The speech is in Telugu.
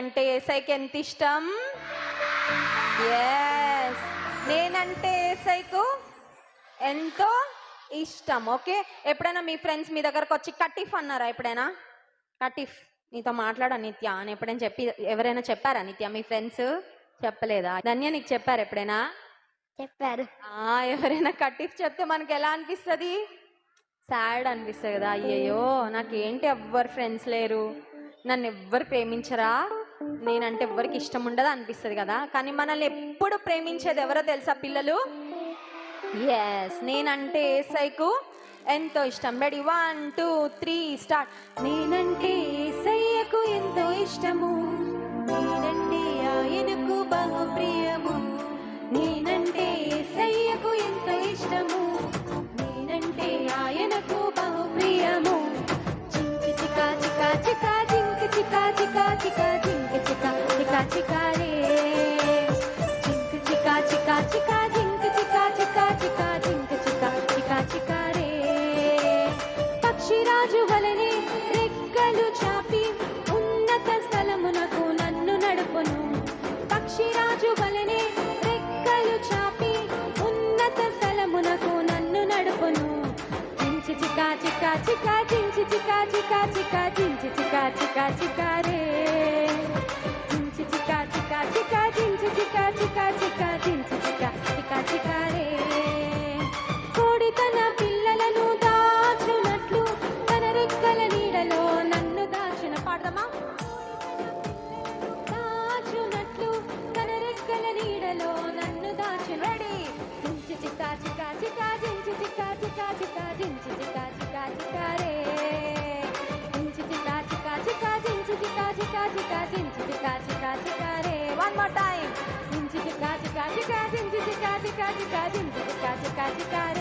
నేనంటే ఏసైకి ఎంత ఇష్టం? ఎస్, నేనంటే ఏసైకు ఎంతో ఇష్టం. ఓకే, ఎప్పుడైనా మీ ఫ్రెండ్స్ మీ దగ్గరకు వచ్చి కటిఫ్ అన్నారా? ఎప్పుడైనా కటిఫ్ నీతో మాట్లాడా నిత్య అని ఎప్పుడైనా ఎవరైనా చెప్పారా? నిత్య మీ ఫ్రెండ్స్ చెప్పలేదా? ధన్య నీకు చెప్పారు ఎప్పుడైనా? చెప్పారు. ఎవరైనా కటిఫ్ చెప్తే మనకి ఎలా అనిపిస్తుంది? సాడ్ అనిపిస్తుంది కదా. అయ్యయ్యో నాకేంటి ఎవ్వరు ఫ్రెండ్స్ లేరు, నన్ను ఎవ్వరు ప్రేమించరా, నేనంటే ఎవ్వరికి ఇష్టం ఉండదు అనిపిస్తుంది కదా. కానీ మనల్ని ఎప్పుడు ప్రేమించేది ఎవరో తెలుసా పిల్లలు? ఎస్, నేనంటే ఏసైకు ఎంతో ఇష్టం. Ready, 1 2 3 start. నేనంటే ఏసయ్యకు ఎంతో ఇష్టము, నేనంటే ఆయనకు బహు ప్రియము, నేనంటే ఏసయ్యకు ఎంతో ఇష్టము, నేనంటే ఆయనకు బహు ప్రియము. చింకి చికా చికా చికా జింకి చికా చికా చికా జింకి చికా చికా చికా రే, చింకి చికా చికా చికా జింకి చికా చికా చికా జింకి చికా చికా చికా రే. పక్షిరాజు వలనే రెక్కలు చాపి ఉన్నత స్థలమునకు నన్ను నడుపును, పక్షిరాజు వలనే రెక్కలు చాపి ఉన్నత స్థలమునకు నన్ను నడుపును. చించి చికా చికా చికా చించి చికా చికా చికా చించి చికా చికా చికా రే, చించి చికా చికా చికా చించి చికా చికా చికా చించి చికా చికా చికా రే. కోడి తన పిల్లలను దాచునట్లు తన రెక్కల నీడలో నన్ను దాచిన. పాడదామా? దాచునట్లు తన రెక్కల నీడలో నన్ను దాచిన. రెడీ, చించి చికా చికా చికా చించి చికా చికా చికా చించి చికా చికా చికా రే, చించి చికా చికా చికా చించి చికా చికా చికా చించి చికా చికా చికా రే. One more time. చించి చికా చికా చికా చించి చికా చికా చికా చించి చికా చికా చికా రే.